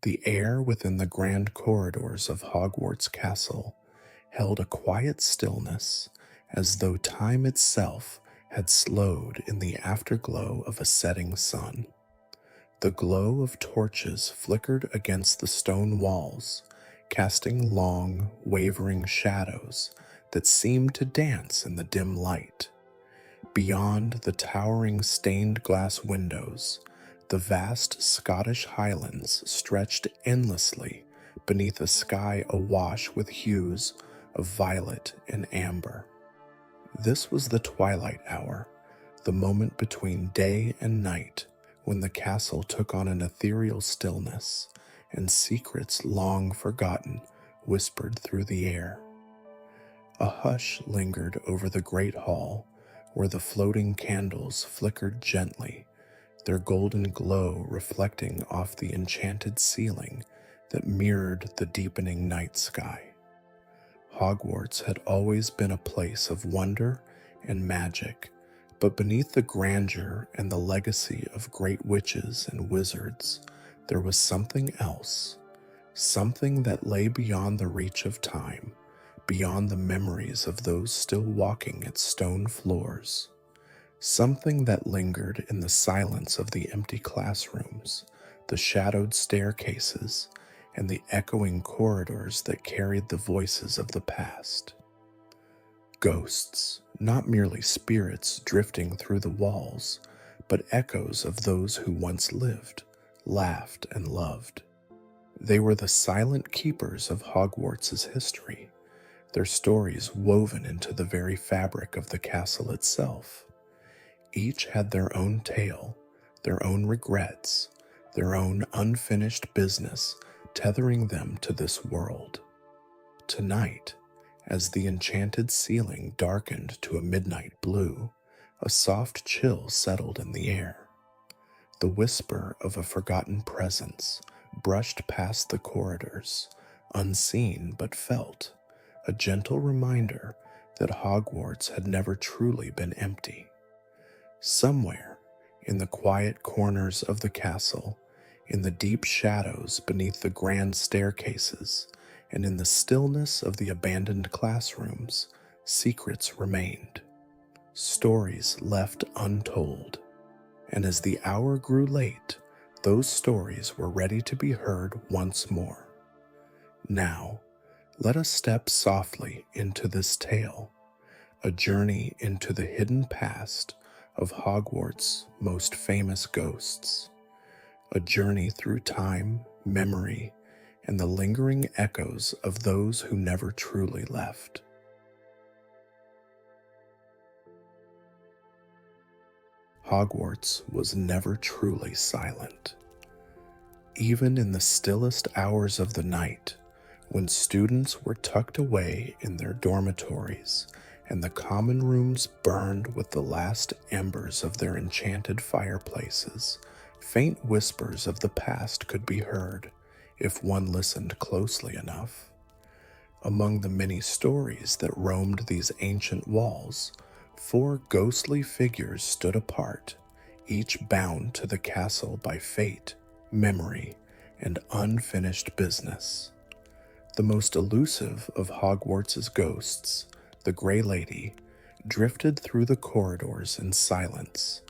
The air within the grand corridors of Hogwarts Castle held a quiet stillness, as though time itself had slowed in the afterglow of a setting sun. The glow of torches flickered against the stone walls, casting long, wavering shadows that seemed to dance in the dim light. Beyond the towering stained glass windows, the vast Scottish Highlands stretched endlessly beneath a sky awash with hues of violet and amber. This was the twilight hour, the moment between day and night, when the castle took on an ethereal stillness, and secrets long forgotten whispered through the air. A hush lingered over the great hall, where the floating candles flickered gently, their golden glow reflecting off the enchanted ceiling that mirrored the deepening night sky. Hogwarts had always been a place of wonder and magic, but beneath the grandeur and the legacy of great witches and wizards, there was something else, something that lay beyond the reach of time, beyond the memories of those still walking its stone floors, something that lingered in the silence of the empty classrooms, the shadowed staircases, and the echoing corridors that carried the voices of the past. Ghosts, not merely spirits drifting through the walls, but echoes of those who once lived, laughed, and loved. They were the silent keepers of Hogwarts' history, their stories woven into the very fabric of the castle itself. Each had their own tale, their own regrets, their own unfinished business tethering them to this world. Tonight, as the enchanted ceiling darkened to a midnight blue, a soft chill settled in the air. The whisper of a forgotten presence brushed past the corridors, unseen but felt, a gentle reminder that Hogwarts had never truly been empty. Somewhere, in the quiet corners of the castle, in the deep shadows beneath the grand staircases, and in the stillness of the abandoned classrooms, secrets remained, stories left untold. And as the hour grew late, those stories were ready to be heard once more. Now, let us step softly into this tale, a journey into the hidden past of Hogwarts' most famous ghosts, a journey through time, memory, and the lingering echoes of those who never truly left. Hogwarts was never truly silent. Even in the stillest hours of the night, when students were tucked away in their dormitories and the common rooms burned with the last embers of their enchanted fireplaces, faint whispers of the past could be heard if one listened closely enough. Among the many stories that roamed these ancient walls, 4 ghostly figures stood apart, each bound to the castle by fate, memory, and unfinished business. The most elusive of Hogwarts' ghosts, the Grey Lady, drifted through the corridors in silence,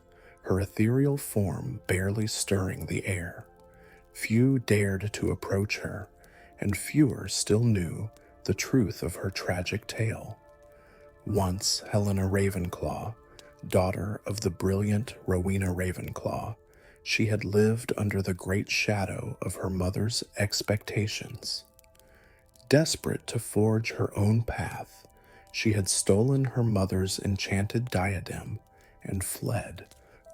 her ethereal form barely stirring the air. Few dared to approach her, and fewer still knew the truth of her tragic tale. Once Helena Ravenclaw, daughter of the brilliant Rowena Ravenclaw, she had lived under the great shadow of her mother's expectations. Desperate to forge her own path, she had stolen her mother's enchanted diadem and fled,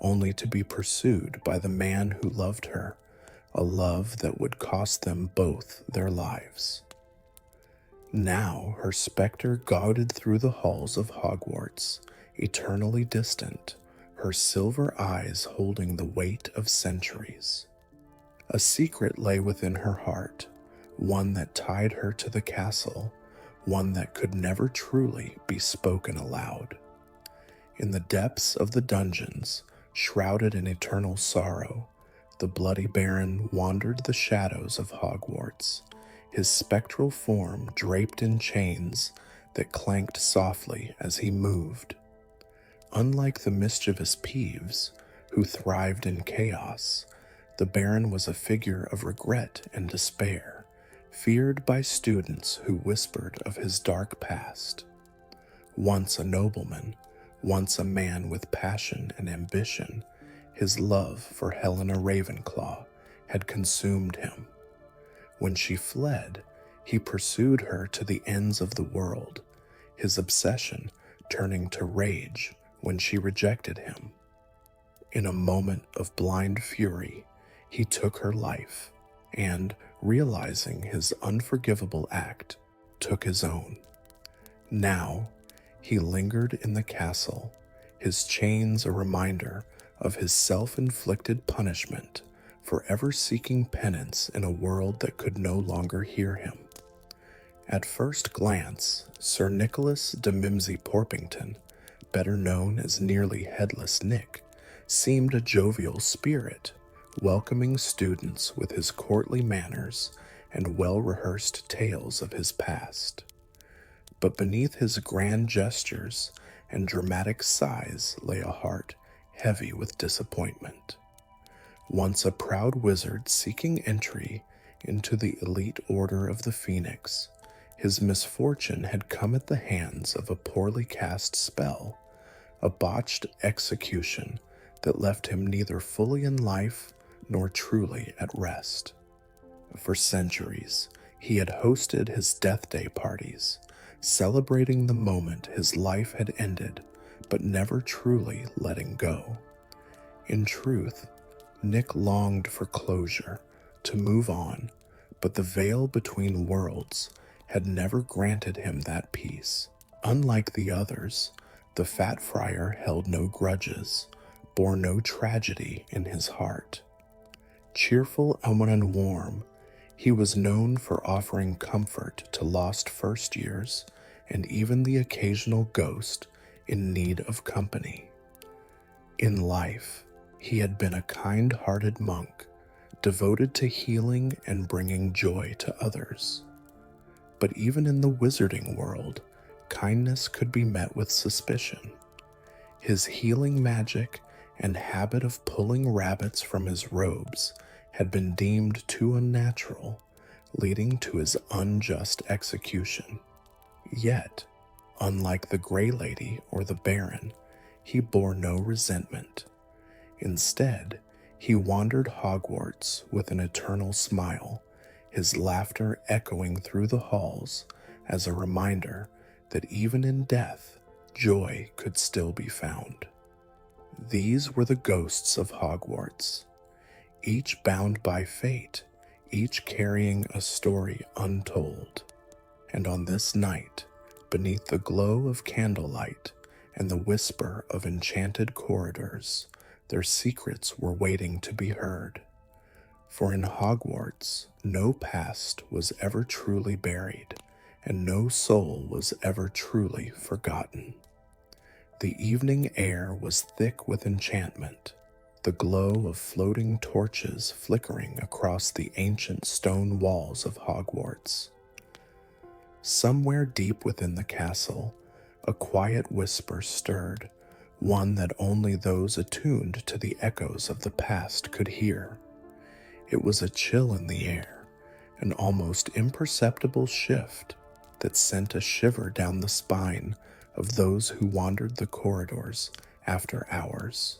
only to be pursued by the man who loved her, a love that would cost them both their lives. Now her specter gauded through the halls of Hogwarts, eternally distant, her silver eyes holding the weight of centuries. A secret lay within her heart, one that tied her to the castle, one that could never truly be spoken aloud. In the depths of the dungeons, shrouded in eternal sorrow, The bloody Baron wandered the shadows of Hogwarts, his spectral form draped in chains that clanked softly as he moved. Unlike the mischievous Peeves, who thrived in chaos, the Baron was a figure of regret and despair, feared by students who whispered of his dark past. Once a nobleman, once a man with passion and ambition, his love for Helena Ravenclaw had consumed him. When she fled, he pursued her to the ends of the world, his obsession turning to rage when she rejected him. In a moment of blind fury, he took her life and, realizing his unforgivable act, took his own. Now, he lingered in the castle, his chains a reminder of his self-inflicted punishment, forever seeking penance in a world that could no longer hear him. At first glance, Sir Nicholas de Mimsy-Porpington, better known as Nearly Headless Nick, seemed a jovial spirit, welcoming students with his courtly manners and well-rehearsed tales of his past. But beneath his grand gestures and dramatic sighs lay a heart heavy with disappointment. Once a proud wizard seeking entry into the elite order of the Phoenix, his misfortune had come at the hands of a poorly cast spell, a botched execution that left him neither fully in life nor truly at rest. For centuries, he had hosted his death day parties, celebrating the moment his life had ended, but never truly letting go. In truth, Nick longed for closure, to move on, but the veil between worlds had never granted him that peace. Unlike the others, the Fat Friar held no grudges, bore no tragedy in his heart. Cheerful and warm, he was known for offering comfort to lost first years and even the occasional ghost in need of company. In life, he had been a kind-hearted monk, devoted to healing and bringing joy to others. But even in the wizarding world, kindness could be met with suspicion. His healing magic and habit of pulling rabbits from his robes had been deemed too unnatural, leading to his unjust execution. Yet, unlike the Grey Lady or the Baron, he bore no resentment. Instead, he wandered Hogwarts with an eternal smile, his laughter echoing through the halls as a reminder that even in death, joy could still be found. These were the ghosts of Hogwarts, each bound by fate, each carrying a story untold. And on this night, beneath the glow of candlelight and the whisper of enchanted corridors, their secrets were waiting to be heard. For in Hogwarts, no past was ever truly buried, and no soul was ever truly forgotten. The evening air was thick with enchantment, the glow of floating torches flickering across the ancient stone walls of Hogwarts. Somewhere deep within the castle, a quiet whisper stirred, one that only those attuned to the echoes of the past could hear. It was a chill in the air, an almost imperceptible shift that sent a shiver down the spine of those who wandered the corridors after hours.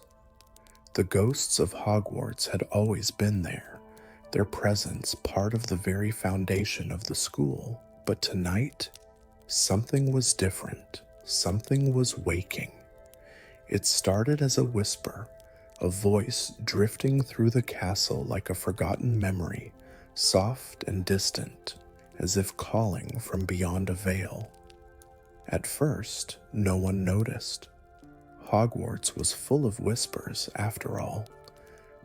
The ghosts of Hogwarts had always been there, their presence part of the very foundation of the school. But tonight, something was different. Something was waking. It started as a whisper, a voice drifting through the castle like a forgotten memory, soft and distant, as if calling from beyond a veil. At first, no one noticed. Hogwarts was full of whispers, after all.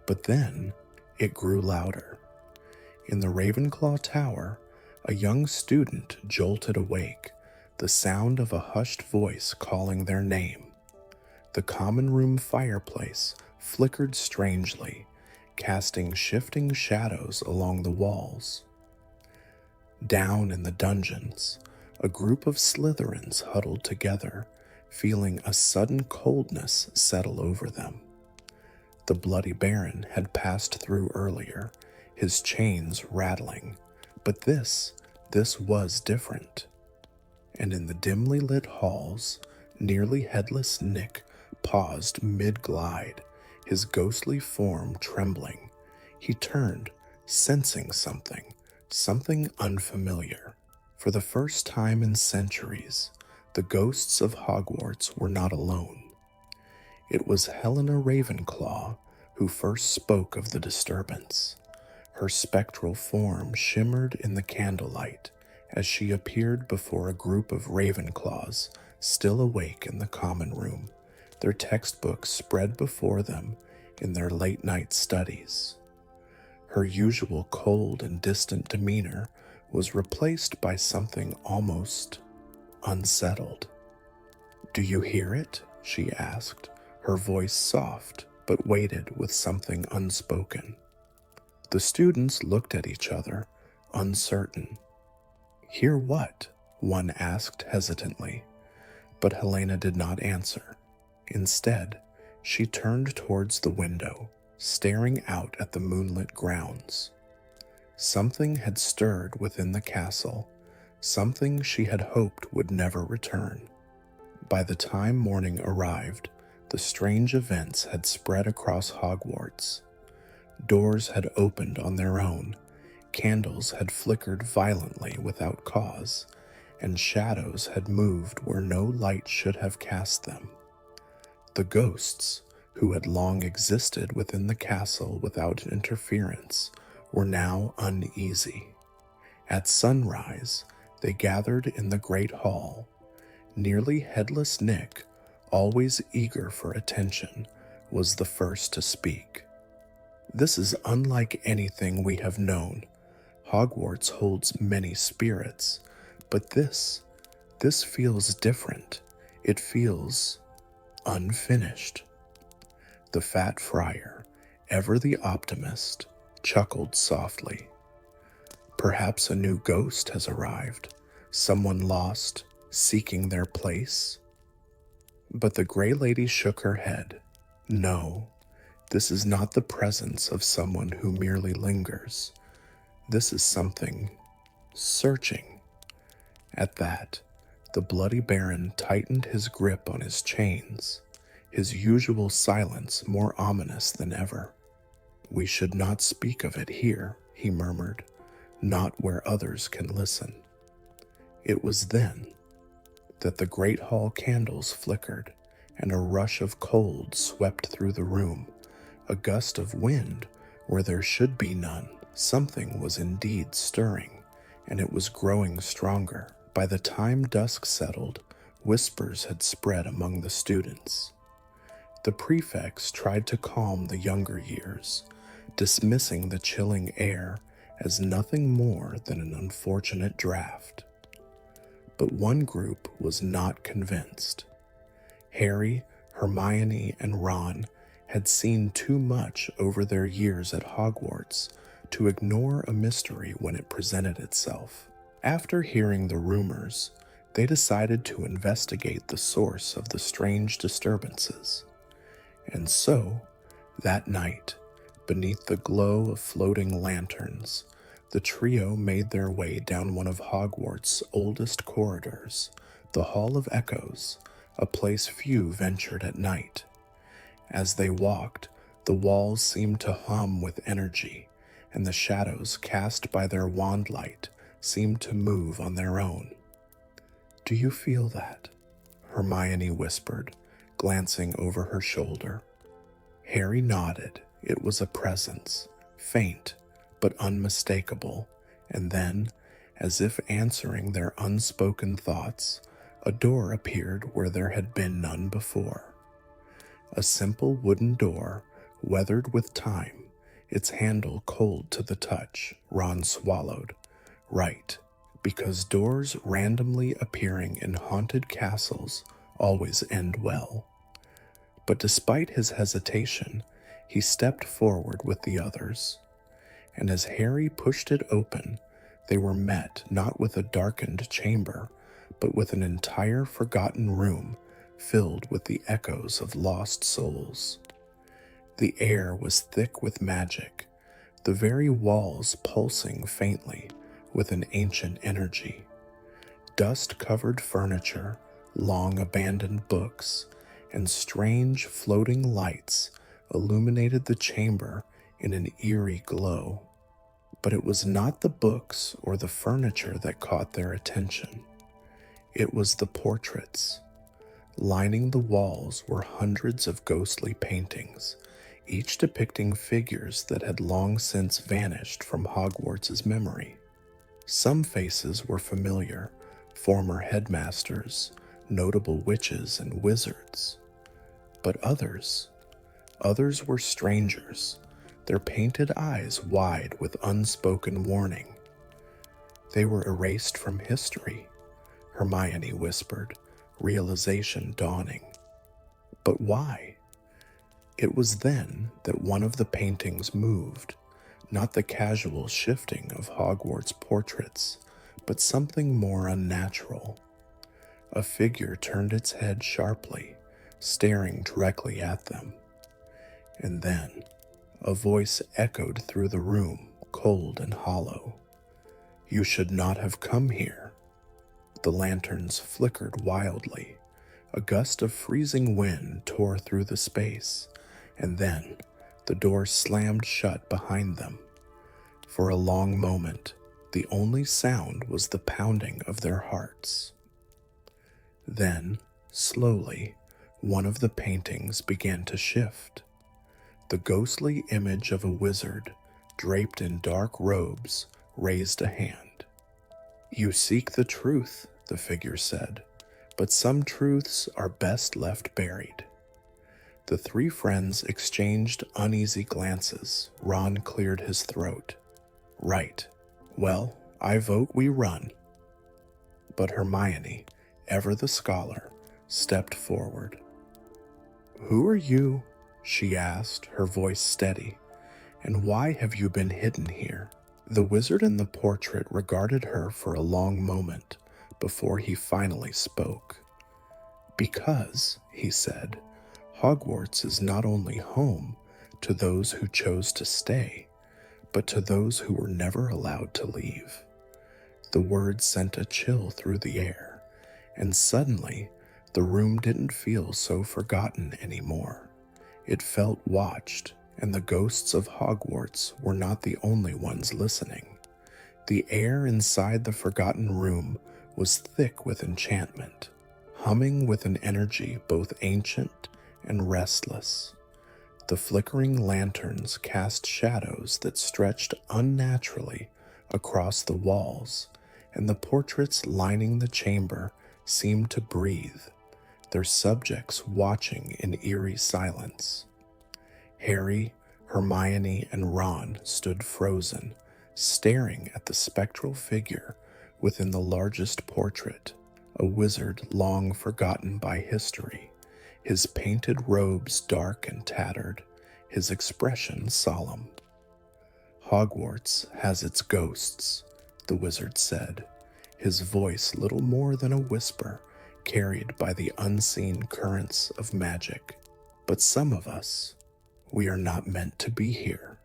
But then, it grew louder. In the Ravenclaw Tower, a young student jolted awake, the sound of a hushed voice calling their name. The common room fireplace flickered strangely, casting shifting shadows along the walls. Down in the dungeons, a group of Slytherins huddled together, feeling a sudden coldness settle over them. The Bloody Baron had passed through earlier, his chains rattling, but this was different. And in the dimly lit halls, Nearly Headless Nick paused mid-glide, his ghostly form trembling. He turned, sensing something unfamiliar. For the first time in centuries, the ghosts of Hogwarts were not alone. It was Helena Ravenclaw who first spoke of the disturbance. Her spectral form shimmered in the candlelight as she appeared before a group of Ravenclaws still awake in the common room, their textbooks spread before them in their late-night studies. Her usual cold and distant demeanor was replaced by something almost unsettled. "Do you hear it?" she asked, her voice soft but weighted with something unspoken. The students looked at each other, uncertain. "Hear what?" one asked hesitantly, but Helena did not answer. Instead, she turned towards the window, staring out at the moonlit grounds. Something had stirred within the castle, something she had hoped would never return. By the time morning arrived, the strange events had spread across Hogwarts. Doors had opened on their own, candles had flickered violently without cause, and shadows had moved where no light should have cast them. The ghosts, who had long existed within the castle without interference, were now uneasy. At sunrise, they gathered in the great hall. Nearly Headless Nick, always eager for attention, was the first to speak. "This is unlike anything we have known. Hogwarts holds many spirits, but this feels different. It feels unfinished." The fat friar, ever the optimist, chuckled softly. "Perhaps a new ghost has arrived, someone lost, seeking their place." But the Grey Lady shook her head. "No, this is not the presence of someone who merely lingers. This is something searching." At that, the Bloody Baron tightened his grip on his chains, his usual silence more ominous than ever. "We should not speak of it here," he murmured, "not where others can listen." It was then that the great hall candles flickered, and a rush of cold swept through the room, a gust of wind where there should be none. Something was indeed stirring, and it was growing stronger. By the time dusk settled, whispers had spread among the students. The prefects tried to calm the younger years, dismissing the chilling air as nothing more than an unfortunate draft. But one group was not convinced. Harry, Hermione, and Ron had seen too much over their years at Hogwarts to ignore a mystery when it presented itself. After hearing the rumors, they decided to investigate the source of the strange disturbances. And so, that night, beneath the glow of floating lanterns, the trio made their way down one of Hogwarts' oldest corridors, the Hall of Echoes, a place few ventured at night. As they walked, the walls seemed to hum with energy, and the shadows cast by their wand light seemed to move on their own. "Do you feel that?" Hermione whispered, glancing over her shoulder. Harry nodded. It was a presence, faint but unmistakable, and then, as if answering their unspoken thoughts, a door appeared where there had been none before. A simple wooden door, weathered with time, its handle cold to the touch. Ron swallowed. Right, because doors randomly appearing in haunted castles always end well. But despite his hesitation, He stepped forward with the others, and as Harry pushed it open, they were met not with a darkened chamber, but with an entire forgotten room filled with the echoes of lost souls. The air was thick with magic, the very walls pulsing faintly with an ancient energy. Dust-covered furniture, long abandoned books, and strange floating lights illuminated the chamber in an eerie glow. But it was not the books or the furniture that caught their attention. It was the portraits. Lining the walls were hundreds of ghostly paintings, each depicting figures that had long since vanished from Hogwarts' memory. Some faces were familiar, former headmasters, notable witches and wizards. But others were strangers, their painted eyes wide with unspoken warning. They were erased from history, Hermione whispered, realization dawning. But why? It was then that one of the paintings moved, not the casual shifting of Hogwarts portraits, but something more unnatural. A figure turned its head sharply, staring directly at them. And then, a voice echoed through the room, cold and hollow. "You should not have come here." The lanterns flickered wildly. A gust of freezing wind tore through the space, and then the door slammed shut behind them. For a long moment, the only sound was the pounding of their hearts. Then, slowly, one of the paintings began to shift. The ghostly image of a wizard, draped in dark robes, raised a hand. "You seek the truth," the figure said, "but some truths are best left buried." The three friends exchanged uneasy glances. Ron cleared his throat. "Right. Well, I vote we run." But Hermione, ever the scholar, stepped forward. "Who are you?" she asked, her voice steady. "And why have you been hidden here?" The wizard in the portrait regarded her for a long moment before he finally spoke. "Because," he said, "Hogwarts is not only home to those who chose to stay, but to those who were never allowed to leave." The words sent a chill through the air, and suddenly the room didn't feel so forgotten anymore. It felt watched, and the ghosts of Hogwarts were not the only ones listening. The air inside the forgotten room was thick with enchantment, humming with an energy both ancient and restless. The flickering lanterns cast shadows that stretched unnaturally across the walls, and the portraits lining the chamber seemed to breathe, their subjects watching in eerie silence. Harry, Hermione, and Ron stood frozen, staring at the spectral figure within the largest portrait, a wizard long forgotten by history, his painted robes dark and tattered, his expression solemn. "Hogwarts has its ghosts," the wizard said, his voice little more than a whisper carried by the unseen currents of magic. "But some of us, we are not meant to be here."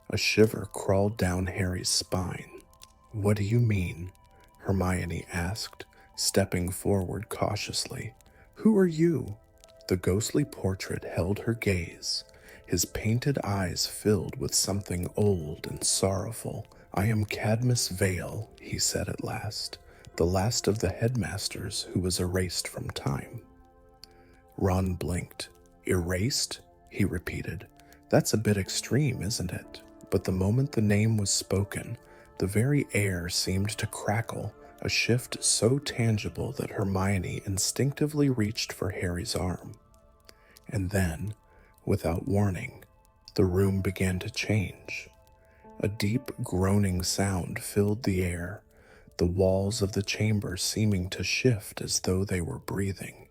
A shiver crawled down Harry's spine. "What do you mean?" Hermione asked, stepping forward cautiously. "Who are you?" The ghostly portrait held her gaze, his painted eyes filled with something old and sorrowful. "I am Cadmus Vale," he said at last, "the last of the headmasters who was erased from time." Ron blinked. "Erased?" he repeated. "That's a bit extreme, isn't it?" But the moment the name was spoken, the very air seemed to crackle, a shift so tangible that Hermione instinctively reached for Harry's arm. And then, without warning, the room began to change. A deep groaning sound filled the air, the walls of the chamber seeming to shift as though they were breathing.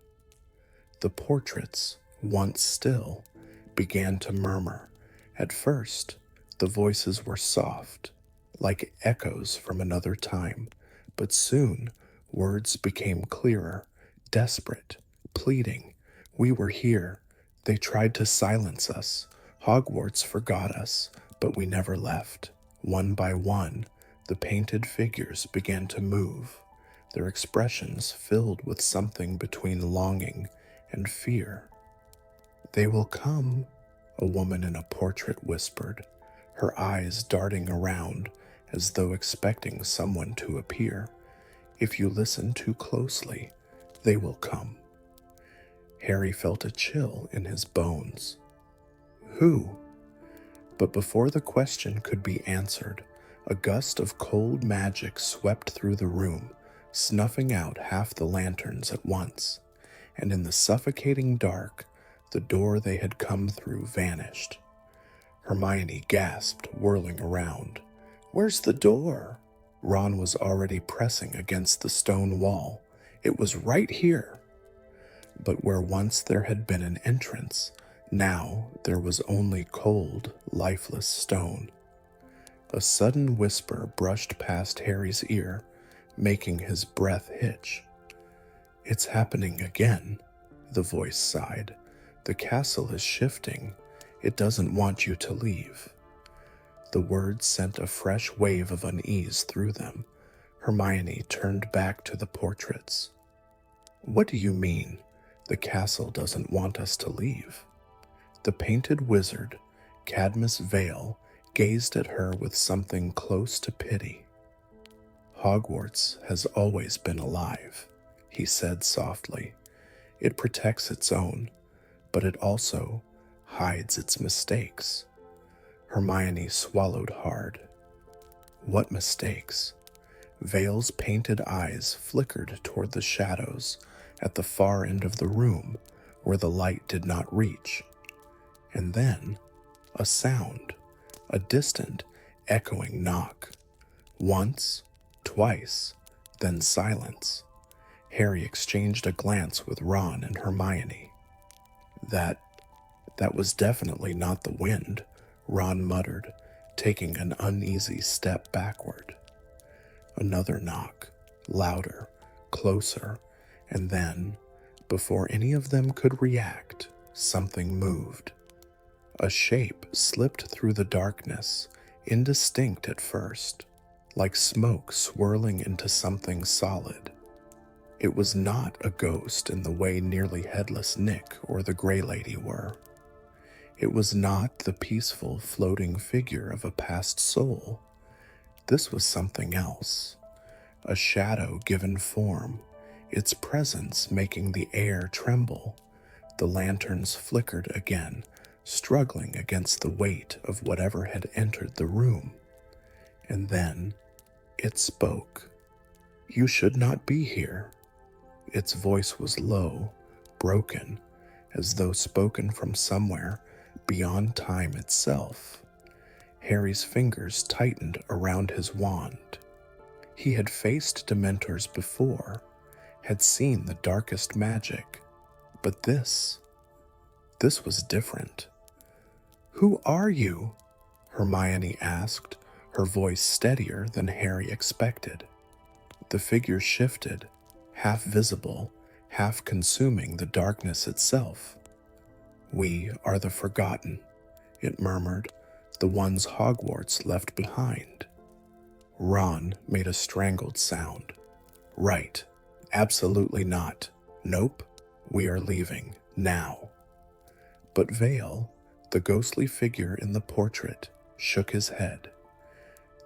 The portraits, once still, began to murmur. At first, the voices were soft, like echoes from another time, but soon words became clearer, desperate, pleading. We were here. They tried to silence us. Hogwarts forgot us, but we never left. One by one, the painted figures began to move, their expressions filled with something between longing and fear. They will come, a woman in a portrait whispered, her eyes darting around as though expecting someone to appear. If you listen too closely, they will come. Harry felt a chill in his bones. Who? But before the question could be answered, a gust of cold magic swept through the room, snuffing out half the lanterns at once, and in the suffocating dark, the door they had come through vanished. Hermione gasped, whirling around. Where's the door? Ron was already pressing against the stone wall. It was right here. But where once there had been an entrance, now there was only cold, lifeless stone. A sudden whisper brushed past Harry's ear, making his breath hitch. It's happening again, the voice sighed. The castle is shifting. It doesn't want you to leave. The words sent a fresh wave of unease through them. Hermione turned back to the portraits. What do you mean? The castle doesn't want us to leave. The painted wizard, Cadmus Vale, gazed at her with something close to pity. Hogwarts has always been alive, he said softly. It protects its own, but it also hides its mistakes. Hermione swallowed hard. What mistakes? Vale's painted eyes flickered toward the shadows at the far end of the room where the light did not reach. And then, a sound, a distant, echoing knock. Once, twice, then silence. Harry exchanged a glance with Ron and Hermione. That was definitely not the wind, Ron muttered, taking an uneasy step backward. Another knock, louder, closer, and then, before any of them could react, something moved. A shape slipped through the darkness, indistinct at first, like smoke swirling into something solid. It was not a ghost in the way Nearly Headless Nick or the Grey Lady were. It was not the peaceful, floating figure of a past soul. This was something else, a shadow given form, its presence making the air tremble. The lanterns flickered again, struggling against the weight of whatever had entered the room. And then it spoke. You should not be here. Its voice was low, broken, as though spoken from somewhere beyond time itself. Harry's fingers tightened around his wand. He had faced Dementors before, had seen the darkest magic, but this was different. Who are you? Hermione asked, her voice steadier than Harry expected. The figure shifted, half visible, half consuming the darkness itself. We are the forgotten, it murmured, the ones Hogwarts left behind. Ron made a strangled sound. Right, absolutely not. Nope, we are leaving, now. But Vale, the ghostly figure in the portrait, shook his head.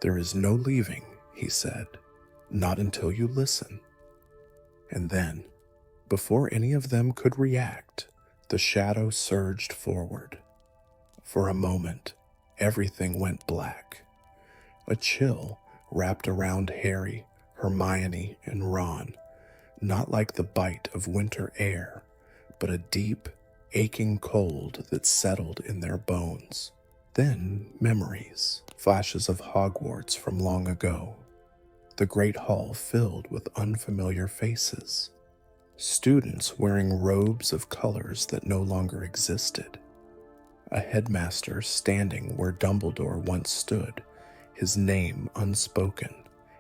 There is no leaving, he said, not until you listen. And then, before any of them could react, the shadow surged forward. For a moment, everything went black. A chill wrapped around Harry, Hermione, and Ron, not like the bite of winter air, but a deep, aching cold that settled in their bones. Then memories, flashes of Hogwarts from long ago. The great hall filled with unfamiliar faces. Students wearing robes of colors that no longer existed. a headmaster standing where Dumbledore once stood, his name unspoken,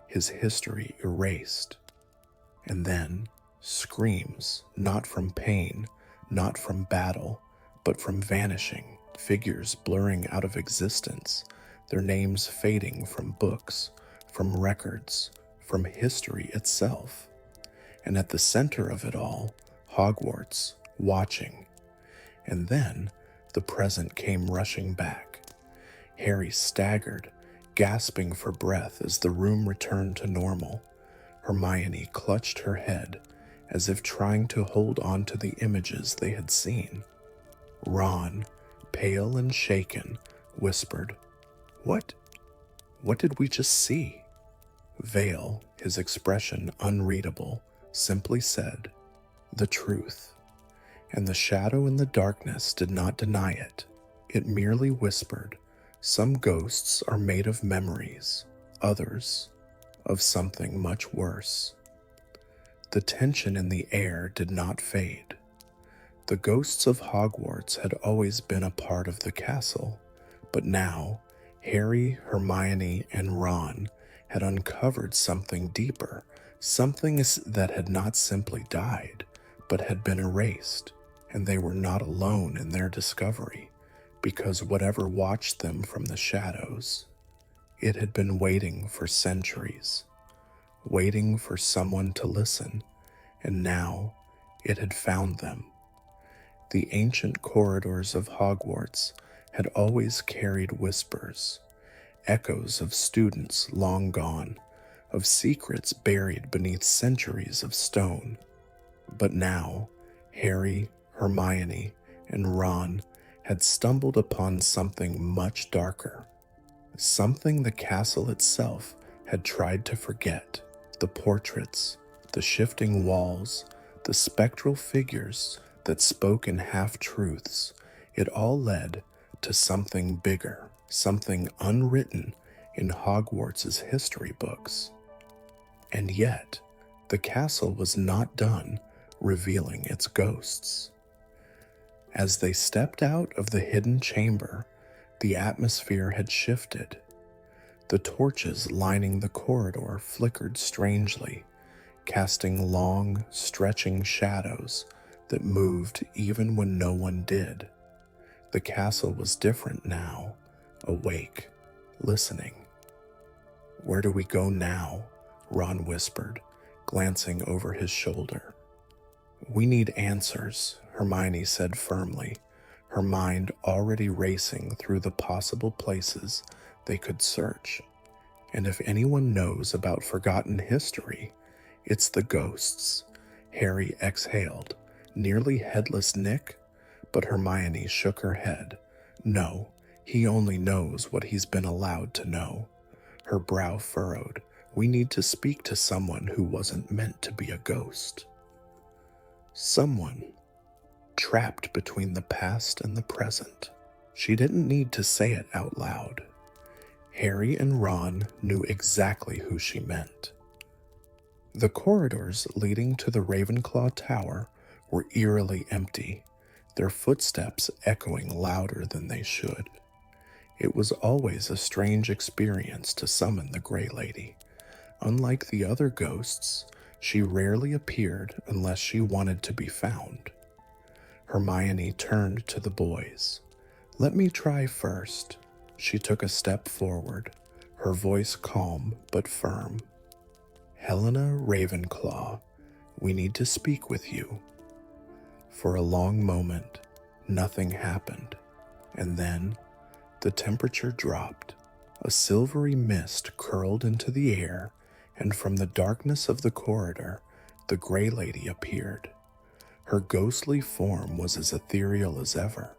his history erased. And then screams, not from pain, not from battle, but from vanishing, figures blurring out of existence, their names fading from books, from records, from history itself. And at the center of it all, Hogwarts, watching. And then the present came rushing back. Harry staggered, gasping for breath as the room returned to normal. Hermione clutched her head, as if trying to hold on to the images they had seen. Ron, pale and shaken, whispered, What did we just see?" Vale, his expression unreadable, simply said, "The truth." And the shadow in the darkness did not deny it. It merely whispered, "Some ghosts are made of memories, others of something much worse." The tension in the air did not fade. The ghosts of Hogwarts had always been a part of the castle, but now Harry, Hermione, and Ron had uncovered something deeper, something that had not simply died, but had been erased, and they were not alone in their discovery, because whatever watched them from the shadows, it had been waiting for centuries, waiting for someone to listen, and now it had found them. The ancient corridors of Hogwarts had always carried whispers, echoes of students long gone, of secrets buried beneath centuries of stone. But now, Harry, Hermione, and Ron had stumbled upon something much darker, something the castle itself had tried to forget. The portraits, the shifting walls, the spectral figures that spoke in half-truths, it all led to something bigger, something unwritten in Hogwarts' history books. And yet, the castle was not done revealing its ghosts. As they stepped out of the hidden chamber, the atmosphere had shifted. The torches lining the corridor flickered strangely, casting long, stretching shadows that moved even when no one did. The castle was different now, awake, listening. "Where do we go now?" Ron whispered, glancing over his shoulder. "We need answers," Hermione said firmly, her mind already racing through the possible places they could search. "And if anyone knows about forgotten history, it's the ghosts." Harry exhaled. "Nearly Headless Nick?" But Hermione shook her head. "No, he only knows what he's been allowed to know." Her brow furrowed. "We need to speak to someone who wasn't meant to be a ghost. Someone trapped between the past and the present." She didn't need to say it out loud. Harry and Ron knew exactly who she meant. The corridors leading to the Ravenclaw Tower were eerily empty, their footsteps echoing louder than they should. It was always a strange experience to summon the Grey Lady. Unlike the other ghosts, she rarely appeared unless she wanted to be found. Hermione turned to the boys. "Let me try first." She took a step forward, her voice calm but firm. "Helena Ravenclaw, we need to speak with you." For a long moment, nothing happened, and then the temperature dropped. A silvery mist curled into the air, and from the darkness of the corridor, the Grey Lady appeared. Her ghostly form was as ethereal as ever,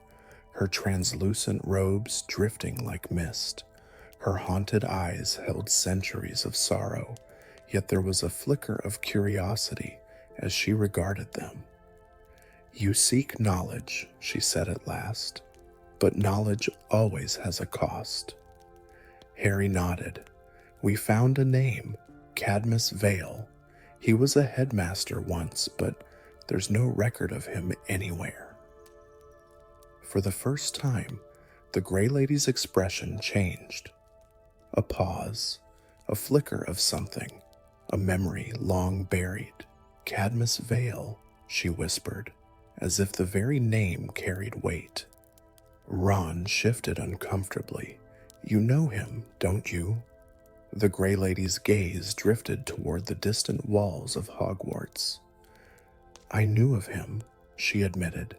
her translucent robes drifting like mist. Her haunted eyes held centuries of sorrow, yet there was a flicker of curiosity as she regarded them. "You seek knowledge," she said at last, "but knowledge always has a cost." Harry nodded. "We found a name, Cadmus Vale. He was a headmaster once, but there's no record of him anywhere." For the first time, the Grey Lady's expression changed. A pause, a flicker of something, a memory long buried. Cadmus Vale, she whispered, as if the very name carried weight. Ron shifted uncomfortably. You know him, don't you? The Grey Lady's gaze drifted toward the distant walls of Hogwarts. I knew of him, she admitted,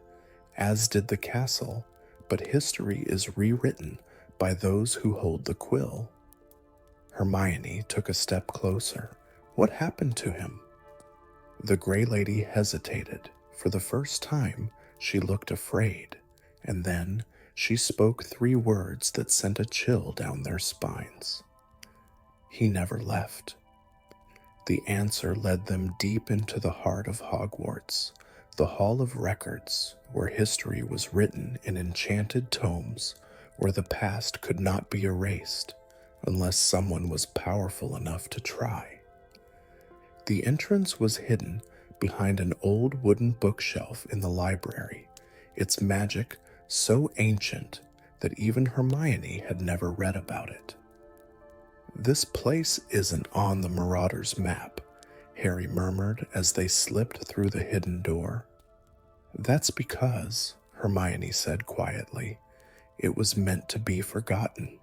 as did the castle, but history is rewritten by those who hold the quill. Hermione took a step closer. What happened to him? The Grey Lady hesitated. For the first time, she looked afraid, and then she spoke 3 words that sent a chill down their spines. He never left. The answer led them deep into the heart of Hogwarts, the Hall of Records, where history was written in enchanted tomes, where the past could not be erased unless someone was powerful enough to try. The entrance was hidden behind an old wooden bookshelf in the library, its magic so ancient that even Hermione had never read about it. This place isn't on the Marauder's map, Harry murmured as they slipped through the hidden door. That's because, Hermione said quietly, it was meant to be forgotten.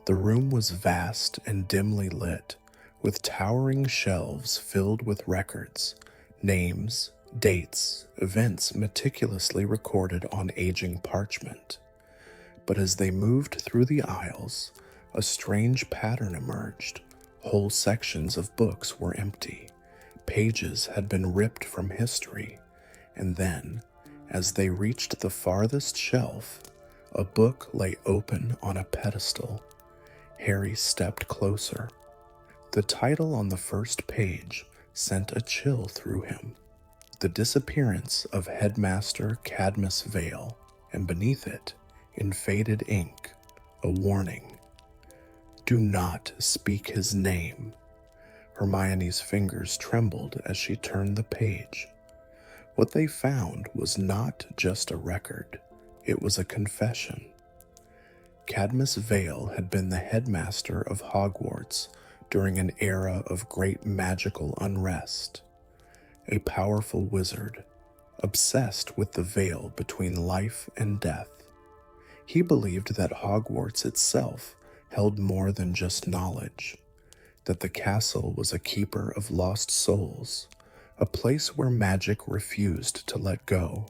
The room was vast and dimly lit, with towering shelves filled with records, names, dates, events meticulously recorded on aging parchment. But as they moved through the aisles, a strange pattern emerged. Whole sections of books were empty. Pages had been ripped from history. And then, as they reached the farthest shelf, a book lay open on a pedestal. Harry stepped closer. The title on the first page sent a chill through him. The Disappearance of Headmaster Cadmus Vale, and beneath it, in faded ink, a warning. Do not speak his name. Hermione's fingers trembled as she turned the page. What they found was not just a record, it was a confession. Cadmus Vale had been the headmaster of Hogwarts during an era of great magical unrest. A powerful wizard, obsessed with the veil between life and death. He believed that Hogwarts itself held more than just knowledge, that the castle was a keeper of lost souls, a place where magic refused to let go.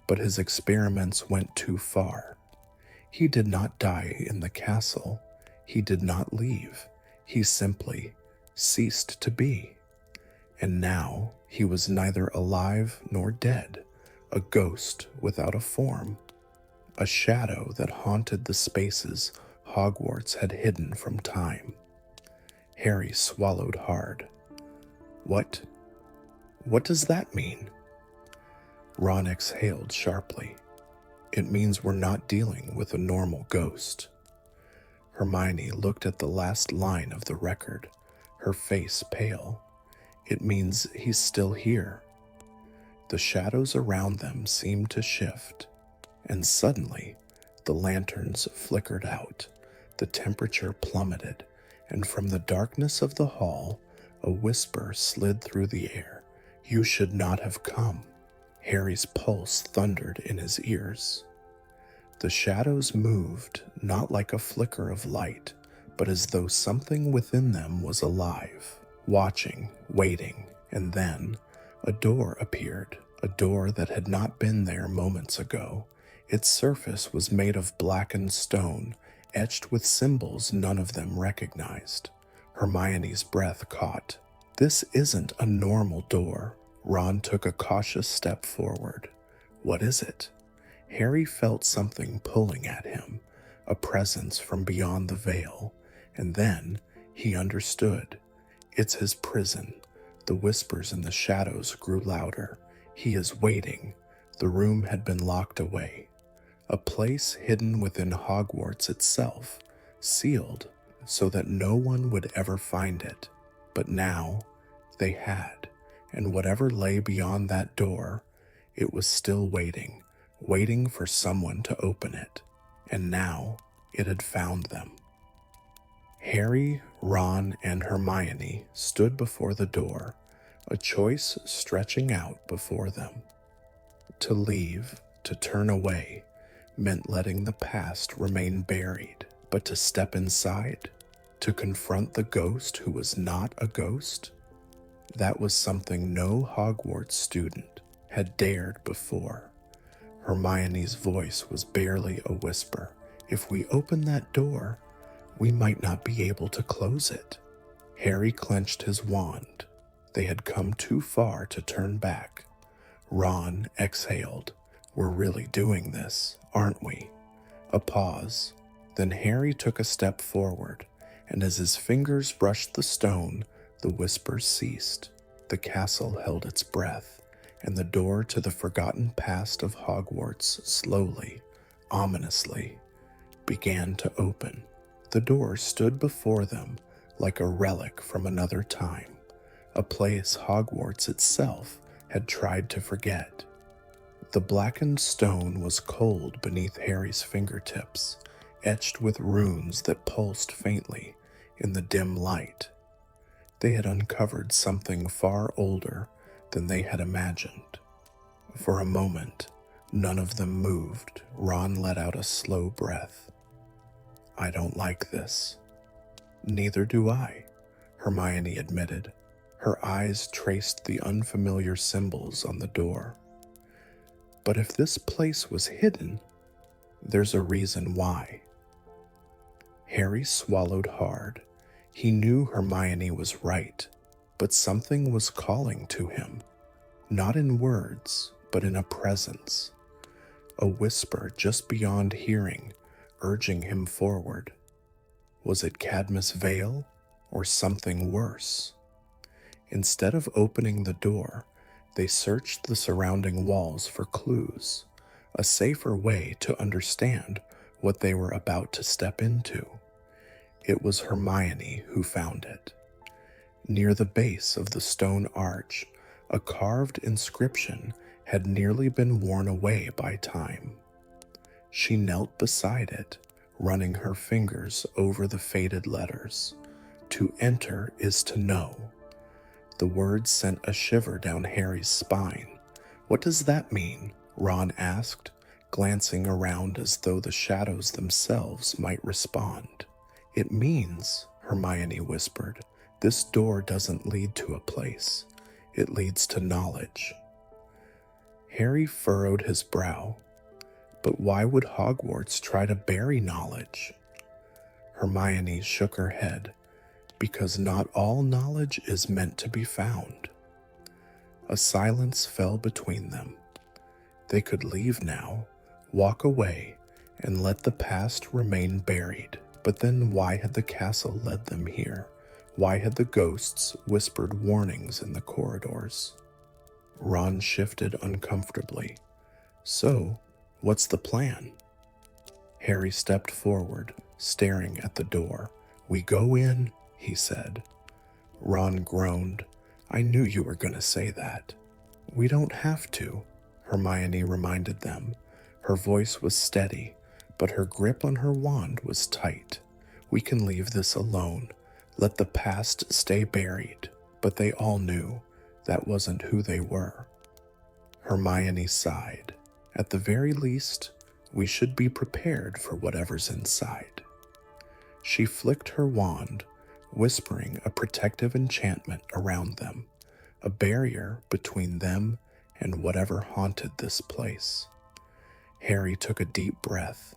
But his experiments went too far. He did not die in the castle. He did not leave. He simply ceased to be. And now he was neither alive nor dead, a ghost without a form, a shadow that haunted the spaces Hogwarts had hidden from time. Harry swallowed hard. What does that mean? Ron exhaled sharply. It means we're not dealing with a normal ghost. Hermione looked at the last line of the record, her face pale. It means he's still here. The shadows around them seemed to shift, and suddenly the lanterns flickered out, the temperature plummeted, and from the darkness of the hall, a whisper slid through the air. You should not have come. Harry's pulse thundered in his ears. The shadows moved, not like a flicker of light, but as though something within them was alive, watching, waiting, and then a door appeared, a door that had not been there moments ago. Its surface was made of blackened stone, etched with symbols none of them recognized. Hermione's breath caught. This isn't a normal door. Ron took a cautious step forward. What is it? Harry felt something pulling at him, a presence from beyond the veil, and then he understood. It's his prison. The whispers in the shadows grew louder. He is waiting. The room had been locked away. A place hidden within Hogwarts itself, sealed so that no one would ever find it. But now they had, and whatever lay beyond that door, it was still waiting, waiting for someone to open it, and now it had found them. Harry, Ron, and Hermione stood before the door, a choice stretching out before them. To leave, to turn away, meant letting the past remain buried, but to step inside, to confront the ghost who was not a ghost, that was something no Hogwarts student had dared before. Hermione's voice was barely a whisper. If we open that door, we might not be able to close it. Harry clenched his wand. They had come too far to turn back. Ron exhaled. We're really doing this, aren't we? A pause. Then Harry took a step forward, and as his fingers brushed the stone, the whispers ceased. The castle held its breath, and the door to the forgotten past of Hogwarts slowly, ominously, began to open. The door stood before them like a relic from another time, a place Hogwarts itself had tried to forget. The blackened stone was cold beneath Harry's fingertips, etched with runes that pulsed faintly in the dim light. They had uncovered something far older than they had imagined. For a moment, none of them moved. Ron let out a slow breath. I don't like this. Neither do I, Hermione admitted. Her eyes traced the unfamiliar symbols on the door. But if this place was hidden, there's a reason why. Harry swallowed hard. He knew Hermione was right, but something was calling to him, not in words, but in a presence. A whisper just beyond hearing, urging him forward. Was it Cadmus Vale, or something worse? Instead of opening the door, they searched the surrounding walls for clues, a safer way to understand what they were about to step into. It was Hermione who found it. Near the base of the stone arch, a carved inscription had nearly been worn away by time. She knelt beside it, running her fingers over the faded letters. To enter is to know. The words sent a shiver down Harry's spine. What does that mean? Ron asked, glancing around as though the shadows themselves might respond. It means, Hermione whispered, this door doesn't lead to a place. It leads to knowledge. Harry furrowed his brow. But why would Hogwarts try to bury knowledge? Hermione shook her head. Because not all knowledge is meant to be found. A silence fell between them. They could leave now, walk away, and let the past remain buried. But then why had the castle led them here? Why had the ghosts whispered warnings in the corridors? Ron shifted uncomfortably. So, what's the plan? Harry stepped forward, staring at the door. We go in, he said. Ron groaned. I knew you were going to say that. We don't have to, Hermione reminded them. Her voice was steady, but her grip on her wand was tight. We can leave this alone. Let the past stay buried. But they all knew that wasn't who they were. Hermione sighed. At the very least, we should be prepared for whatever's inside. She flicked her wand, whispering a protective enchantment around them, a barrier between them and whatever haunted this place. Harry took a deep breath.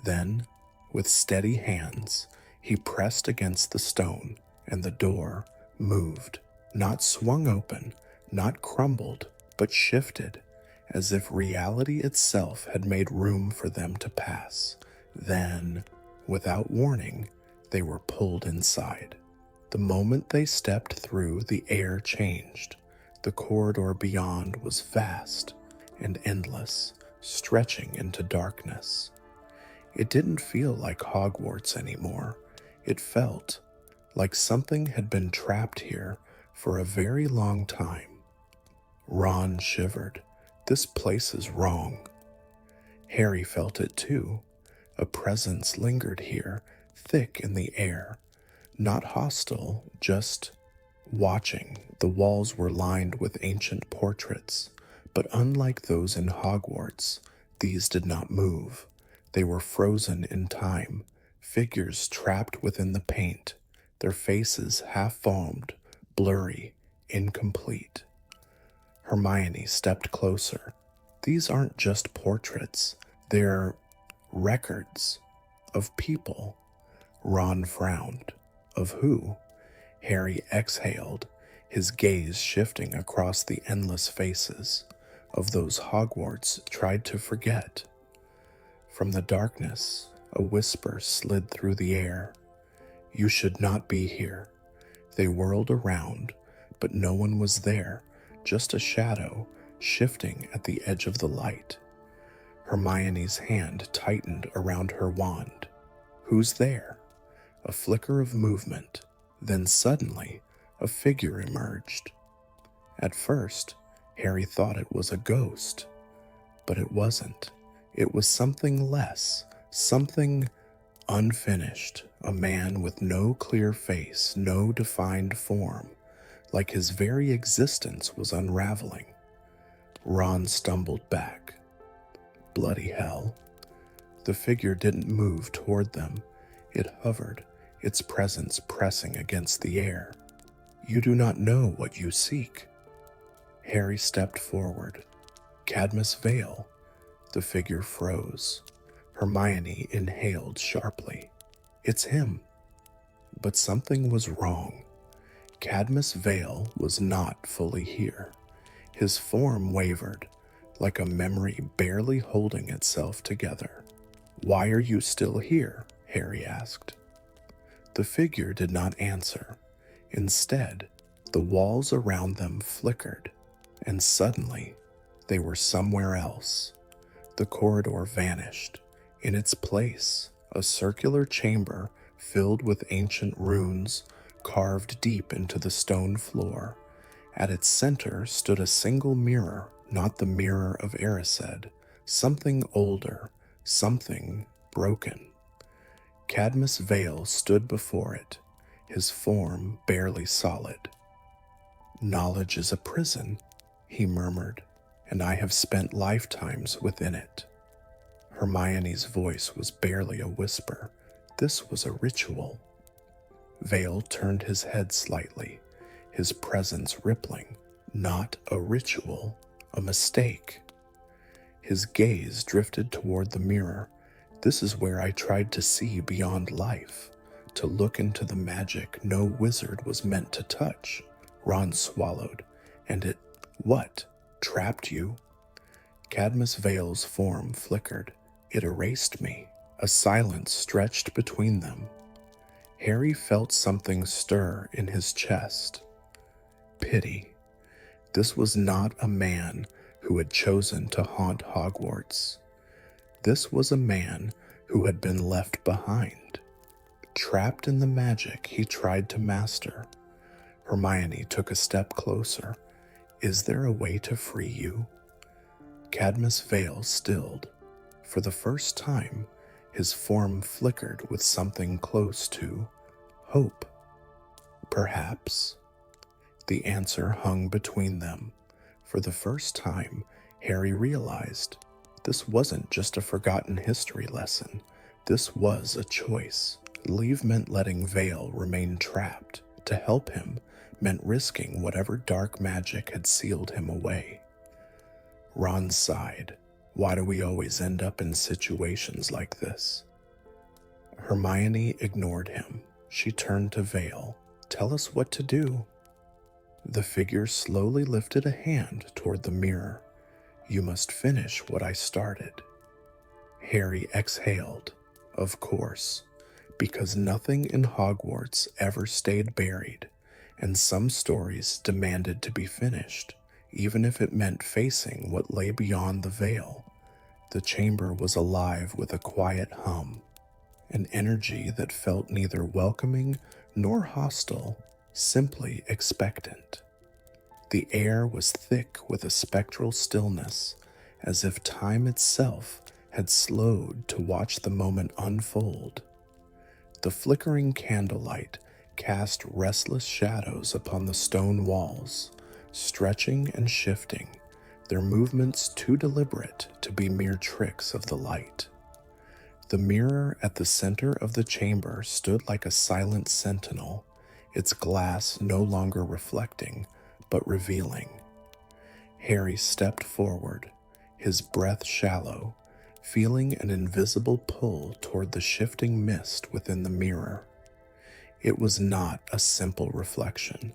Then, with steady hands, he pressed against the stone, and the door moved, not swung open, not crumbled, but shifted, as if reality itself had made room for them to pass. Then, without warning, they were pulled inside. The moment they stepped through, the air changed. The corridor beyond was vast and endless, stretching into darkness. It didn't feel like Hogwarts anymore. It felt like something had been trapped here for a very long time. Ron shivered. This place is wrong. Harry felt it too. A presence lingered here, thick in the air, not hostile, just watching. The walls were lined with ancient portraits, but unlike those in Hogwarts, these did not move. They were frozen in time, figures trapped within the paint, their faces half-formed, blurry, incomplete. Hermione stepped closer. These aren't just portraits, they're records of people. Ron frowned. Of who? Harry exhaled, his gaze shifting across the endless faces of those Hogwarts tried to forget. From the darkness, a whisper slid through the air. You should not be here. They whirled around, but no one was there, just a shadow shifting at the edge of the light. Hermione's hand tightened around her wand. Who's there? A flicker of movement, then suddenly a figure emerged. At first, Harry thought it was a ghost, but it wasn't. It was something less, something unfinished, a man with no clear face, no defined form, like his very existence was unraveling. Ron stumbled back. Bloody hell. The figure didn't move toward them. It hovered, its presence pressing against the air. You do not know what you seek. Harry stepped forward. Cadmus Vale. The figure froze. Hermione inhaled sharply. It's him. But something was wrong. Cadmus Vale was not fully here. His form wavered, like a memory barely holding itself together. Why are you still here? Harry asked. The figure did not answer. Instead, the walls around them flickered, and suddenly they were somewhere else. The corridor vanished. In its place, a circular chamber filled with ancient runes carved deep into the stone floor. At its center stood a single mirror, not the mirror of Erised, something older, something broken. Cadmus Vale stood before it, his form barely solid. Knowledge is a prison, he murmured, and I have spent lifetimes within it. Hermione's voice was barely a whisper. This was a ritual. Vale turned his head slightly, his presence rippling. Not a ritual, a mistake. His gaze drifted toward the mirror. This is where I tried to see beyond life, to look into the magic no wizard was meant to touch. Ron swallowed. And it, what? Trapped you? Cadmus Vale's form flickered. It erased me. A silence stretched between them. Harry felt something stir in his chest. Pity. This was not a man who had chosen to haunt Hogwarts. This was a man who had been left behind, trapped in the magic he tried to master. Hermione took a step closer. Is there a way to free you? Cadmus Vale stilled. For the first time, his form flickered with something close to hope. Perhaps. The answer hung between them. For the first time, Harry realized this wasn't just a forgotten history lesson. This was a choice. Leave meant letting Vale remain trapped. To help him meant risking whatever dark magic had sealed him away. Ron sighed. Why do we always end up in situations like this? Hermione ignored him. She turned to Vale. Tell us what to do. The figure slowly lifted a hand toward the mirror. You must finish what I started. Harry exhaled. Of course, because nothing in Hogwarts ever stayed buried, and some stories demanded to be finished, even if it meant facing what lay beyond the veil. The chamber was alive with a quiet hum, an energy that felt neither welcoming nor hostile, simply expectant. The air was thick with a spectral stillness, as if time itself had slowed to watch the moment unfold. The flickering candlelight cast restless shadows upon the stone walls, stretching and shifting, their movements too deliberate to be mere tricks of the light. The mirror at the center of the chamber stood like a silent sentinel, its glass no longer reflecting, but revealing. Harry stepped forward, his breath shallow, feeling an invisible pull toward the shifting mist within the mirror. It was not a simple reflection.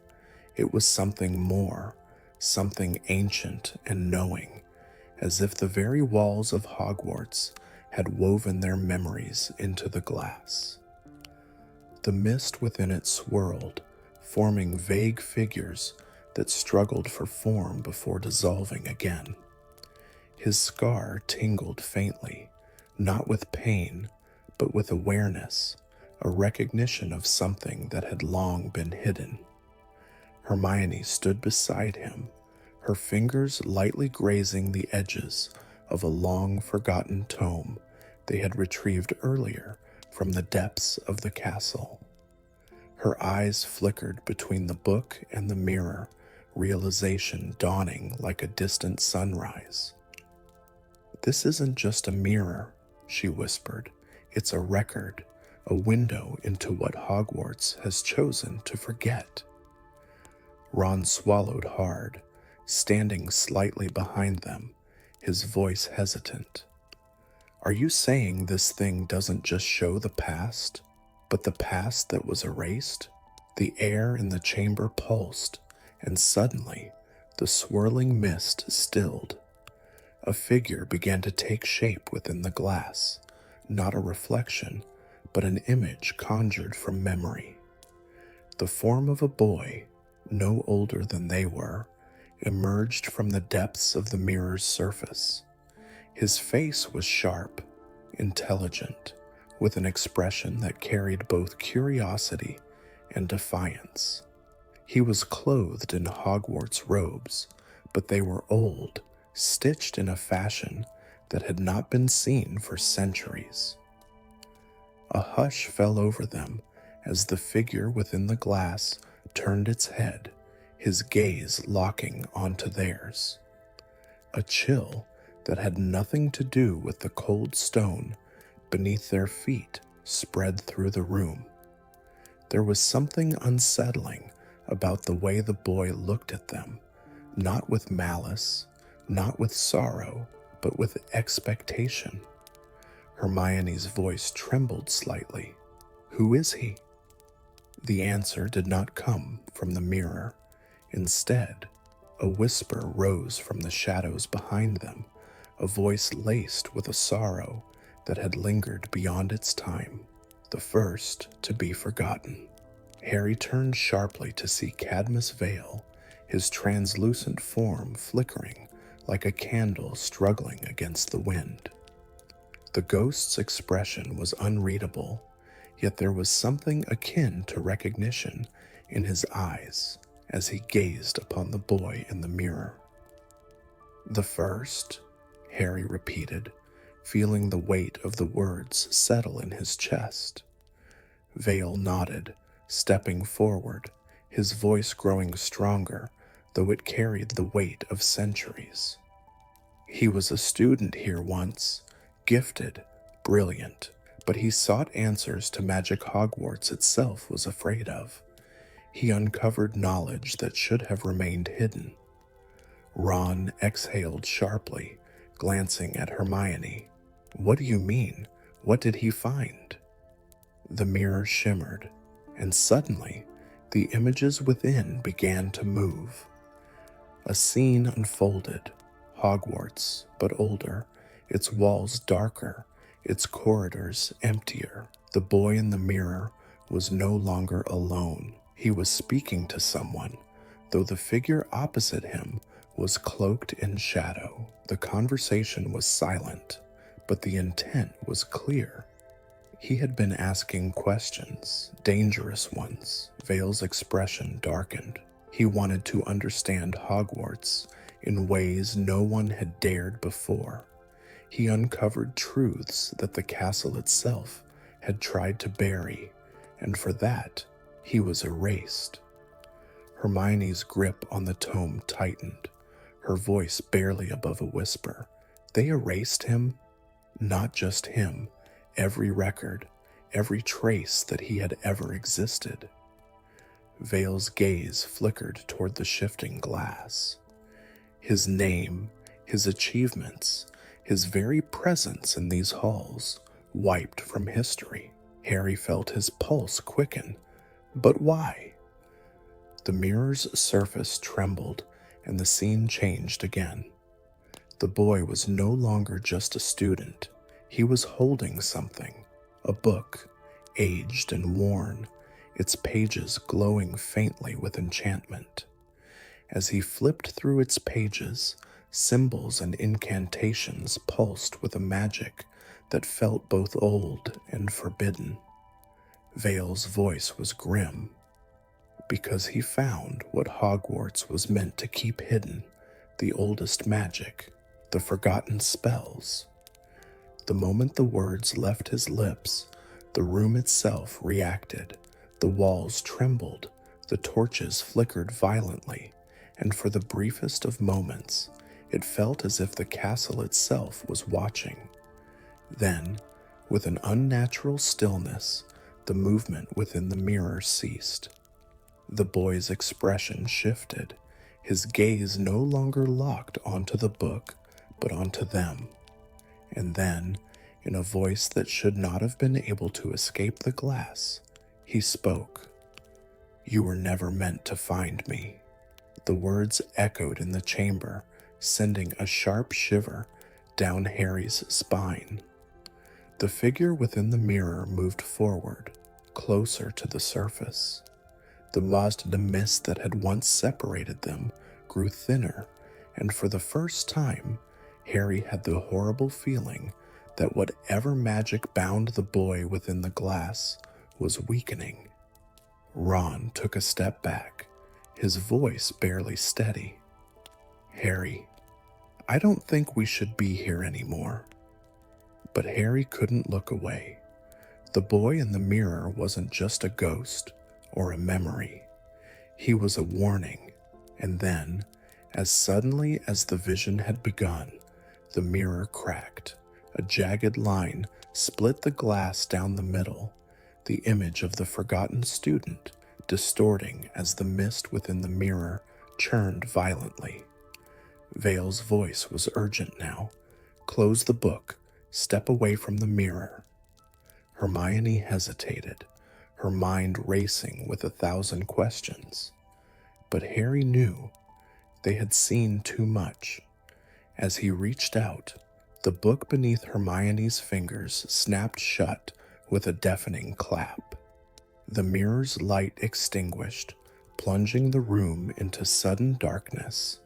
It was something more, something ancient and knowing, as if the very walls of Hogwarts had woven their memories into the glass. The mist within it swirled, forming vague figures that struggled for form before dissolving again. His scar tingled faintly, not with pain, but with awareness, a recognition of something that had long been hidden. Hermione stood beside him, her fingers lightly grazing the edges of a long-forgotten tome they had retrieved earlier from the depths of the castle. Her eyes flickered between the book and the mirror, realization dawning like a distant sunrise. "This isn't just a mirror," she whispered. "It's a record, a window into what Hogwarts has chosen to forget." Ron swallowed hard, standing slightly behind them, his voice hesitant. "Are you saying this thing doesn't just show the past, but the past that was erased?" The air in the chamber pulsed, and suddenly the swirling mist stilled. A figure began to take shape within the glass, not a reflection, but an image conjured from memory. The form of a boy, no older than they were, emerged from the depths of the mirror's surface. His face was sharp, intelligent, with an expression that carried both curiosity and defiance. He was clothed in Hogwarts robes, but they were old, stitched in a fashion that had not been seen for centuries. A hush fell over them as the figure within the glass turned its head, his gaze locking onto theirs. A chill that had nothing to do with the cold stone beneath their feet spread through the room. There was something unsettling about the way the boy looked at them, not with malice, not with sorrow, but with expectation. Hermione's voice trembled slightly. "Who is he?" The answer did not come from the mirror. Instead, a whisper rose from the shadows behind them, a voice laced with a sorrow that had lingered beyond its time, the first to be forgotten. Harry turned sharply to see Cadmus Vale, his translucent form flickering like a candle struggling against the wind. The ghost's expression was unreadable, yet there was something akin to recognition in his eyes as he gazed upon the boy in the mirror. "The first?" Harry repeated, feeling the weight of the words settle in his chest. Vale nodded, stepping forward, his voice growing stronger, though it carried the weight of centuries. "He was a student here once, gifted, brilliant, but he sought answers to magic Hogwarts itself was afraid of. He uncovered knowledge that should have remained hidden." Ron exhaled sharply, glancing at Hermione. "What do you mean? What did he find?" The mirror shimmered, and suddenly the images within began to move. A scene unfolded, Hogwarts, but older, its walls darker, its corridors emptier. The boy in the mirror was no longer alone. He was speaking to someone, though the figure opposite him was cloaked in shadow. The conversation was silent, but the intent was clear. He had been asking questions, dangerous ones. Vale's expression darkened. He wanted to understand Hogwarts in ways no one had dared before. He uncovered truths that the castle itself had tried to bury, and for that, he was erased. Hermione's grip on the tome tightened, her voice barely above a whisper. They erased him? Not just him, every record, every trace that he had ever existed. Vale's gaze flickered toward the shifting glass. His name, his achievements, his very presence in these halls, wiped from history. Harry felt his pulse quicken. But why? The mirror's surface trembled, and the scene changed again. The boy was no longer just a student. He was holding something, a book, aged and worn, its pages glowing faintly with enchantment. As he flipped through its pages, symbols and incantations pulsed with a magic that felt both old and forbidden. Vale's voice was grim, because he found what Hogwarts was meant to keep hidden, the oldest magic, the forgotten spells. The moment the words left his lips, the room itself reacted. The walls trembled, the torches flickered violently, and for the briefest of moments, it felt as if the castle itself was watching. Then, with an unnatural stillness, the movement within the mirror ceased. The boy's expression shifted, his gaze no longer locked onto the book, but onto them. And then, in a voice that should not have been able to escape the glass, he spoke. "You were never meant to find me." The words echoed in the chamber, sending a sharp shiver down Harry's spine. The figure within the mirror moved forward, closer to the surface. The mist that had once separated them grew thinner, and for the first time, Harry had the horrible feeling that whatever magic bound the boy within the glass was weakening. Ron took a step back, his voice barely steady. "Harry, I don't think we should be here anymore." But Harry couldn't look away. The boy in the mirror wasn't just a ghost or a memory. He was a warning, and then, as suddenly as the vision had begun, the mirror cracked. A jagged line split the glass down the middle, the image of the forgotten student distorting as the mist within the mirror churned violently. Vale's voice was urgent now. "Close the book. Step away from the mirror." Hermione hesitated, her mind racing with 1,000 questions. But Harry knew they had seen too much. As he reached out, the book beneath Hermione's fingers snapped shut with a deafening clap. The mirror's light extinguished, plunging the room into sudden darkness.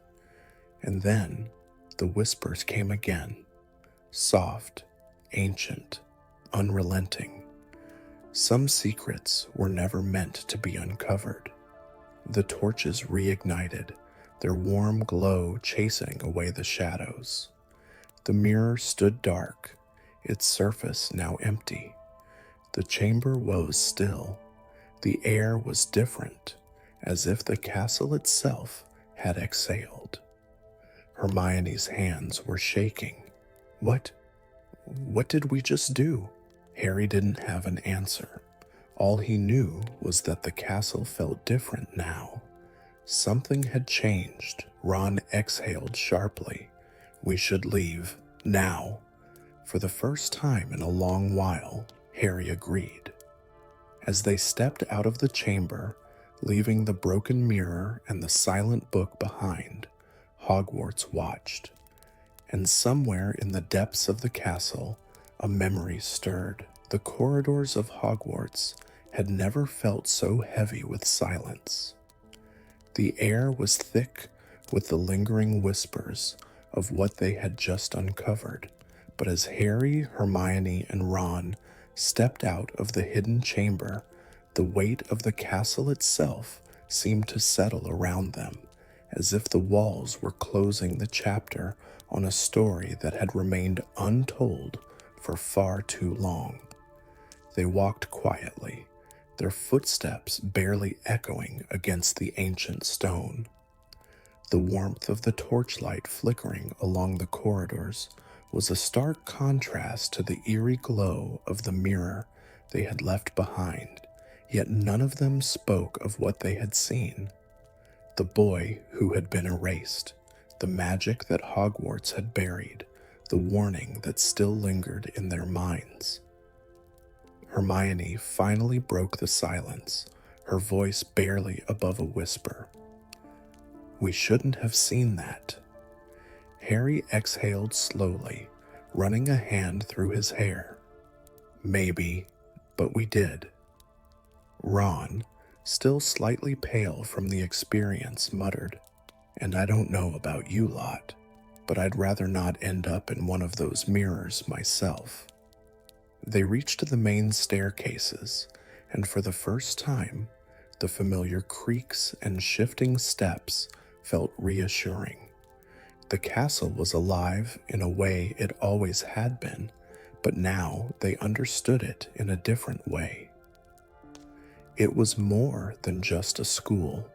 And then the whispers came again, soft, ancient, unrelenting. Some secrets were never meant to be uncovered. The torches reignited, their warm glow chasing away the shadows. The mirror stood dark, its surface now empty. The chamber was still. The air was different, as if the castle itself had exhaled. Hermione's hands were shaking. What did we just do?" Harry didn't have an answer. All he knew was that the castle felt different now. Something had changed. Ron exhaled sharply. "We should leave, now." For the first time in a long while, Harry agreed. As they stepped out of the chamber, leaving the broken mirror and the silent book behind, Hogwarts watched. And somewhere in the depths of the castle, a memory stirred. The corridors of Hogwarts had never felt so heavy with silence. The air was thick with the lingering whispers of what they had just uncovered, but as Harry, Hermione, and Ron stepped out of the hidden chamber, the weight of the castle itself seemed to settle around them, as if the walls were closing the chapter on a story that had remained untold for far too long. They walked quietly, their footsteps barely echoing against the ancient stone. The warmth of the torchlight flickering along the corridors was a stark contrast to the eerie glow of the mirror they had left behind, yet none of them spoke of what they had seen. The boy who had been erased, the magic that Hogwarts had buried, the warning that still lingered in their minds. Hermione finally broke the silence, her voice barely above a whisper. "We shouldn't have seen that." Harry exhaled slowly, running a hand through his hair. "Maybe, but we did." Ron, still slightly pale from the experience, muttered, "And I don't know about you lot, but I'd rather not end up in one of those mirrors myself." They reached the main staircases, and for the first time, the familiar creaks and shifting steps felt reassuring. The castle was alive in a way it always had been, but now they understood it in a different way. It was more than just a school,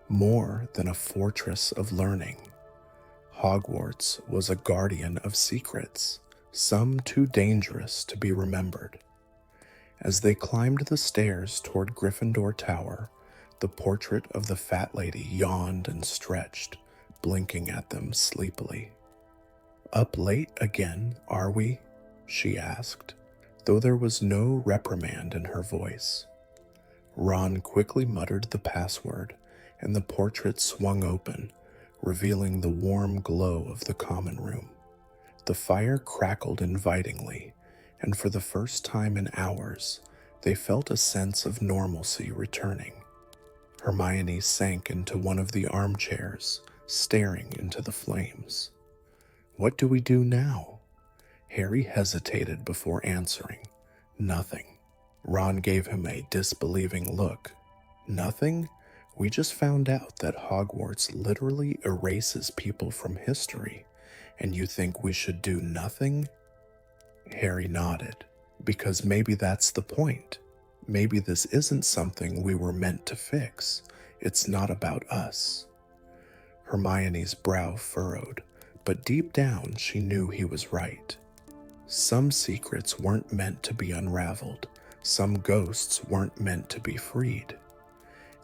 more than a fortress of learning. Hogwarts was a guardian of secrets, some too dangerous to be remembered. As they climbed the stairs toward Gryffindor Tower, the portrait of the fat lady yawned and stretched, blinking at them sleepily. "Up late again, are we?" she asked, though there was no reprimand in her voice. Ron quickly muttered the password, and the portrait swung open, revealing the warm glow of the common room. The fire crackled invitingly, and for the first time in hours, they felt a sense of normalcy returning. Hermione sank into one of the armchairs, staring into the flames. "What do we do now?" Harry hesitated before answering. "Nothing." Ron gave him a disbelieving look. "Nothing? We just found out that Hogwarts literally erases people from history, and you think we should do nothing?" Harry nodded. "Because maybe that's the point. Maybe this isn't something we were meant to fix. It's not about us." Hermione's brow furrowed, but deep down she knew he was right. Some secrets weren't meant to be unraveled. Some ghosts weren't meant to be freed.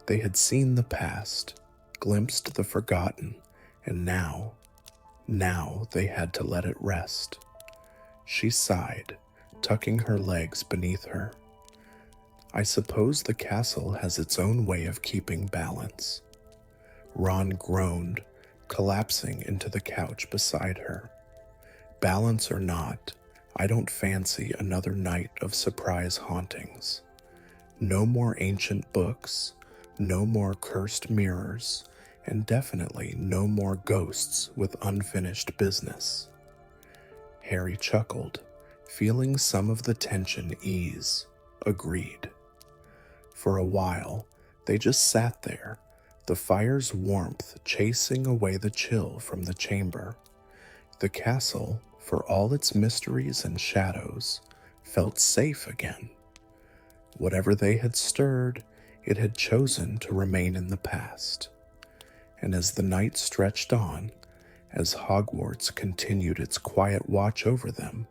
They had seen the past, glimpsed the forgotten, and now they had to let it rest. She sighed, tucking her legs beneath her. "I suppose the castle has its own way of keeping balance." Ron groaned, collapsing into the couch beside her. "Balance or not, I don't fancy another night of surprise hauntings. No more ancient books, no more cursed mirrors, and definitely no more ghosts with unfinished business." Harry chuckled, feeling some of the tension ease. Agreed. For a while, they just sat there, the fire's warmth chasing away the chill from the chamber. The castle, for all its mysteries and shadows, felt safe again. Whatever they had stirred, it had chosen to remain in the past. And as the night stretched on, as Hogwarts continued its quiet watch over them,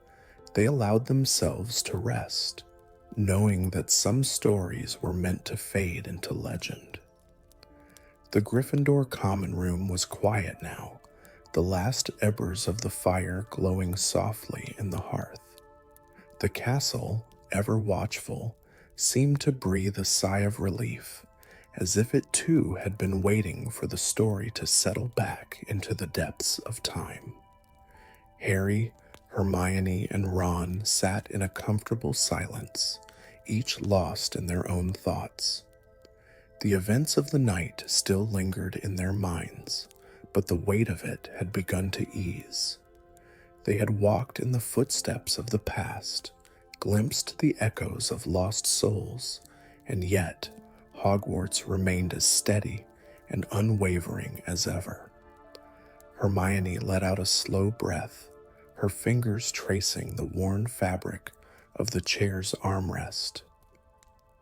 they allowed themselves to rest, knowing that some stories were meant to fade into legend. The Gryffindor common room was quiet now, the last embers of the fire glowing softly in the hearth. The castle, ever watchful, seemed to breathe a sigh of relief, as if it too had been waiting for the story to settle back into the depths of time. Harry, Hermione, and Ron sat in a comfortable silence, each lost in their own thoughts. The events of the night still lingered in their minds, but the weight of it had begun to ease. They had walked in the footsteps of the past, glimpsed the echoes of lost souls, and yet Hogwarts remained as steady and unwavering as ever. Hermione let out a slow breath, her fingers tracing the worn fabric of the chair's armrest.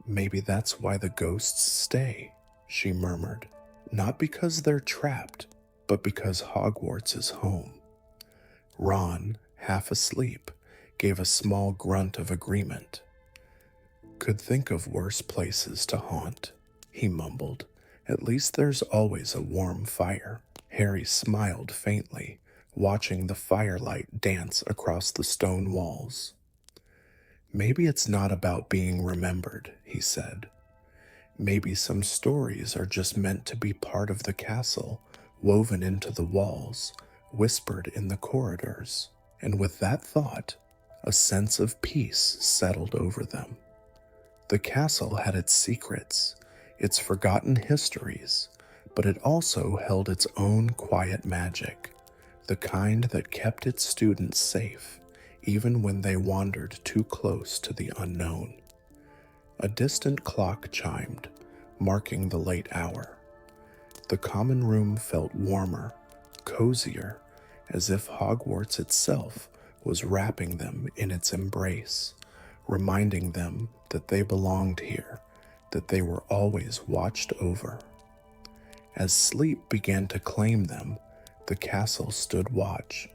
Maybe that's why the ghosts stay, she murmured. Not because they're trapped, but because Hogwarts is home. Ron, half asleep, gave a small grunt of agreement. Could think of worse places to haunt, he mumbled. At least there's always a warm fire. Harry smiled faintly, watching the firelight dance across the stone walls. Maybe it's not about being remembered, he said. Maybe some stories are just meant to be part of the castle, woven into the walls, whispered in the corridors. And with that thought, a sense of peace settled over them. The castle had its secrets, its forgotten histories, but it also held its own quiet magic, the kind that kept its students safe, even when they wandered too close to the unknown. A distant clock chimed, marking the late hour. The common room felt warmer, cozier, as if Hogwarts itself was wrapping them in its embrace, reminding them that they belonged here, that they were always watched over. As sleep began to claim them, the castle stood watch.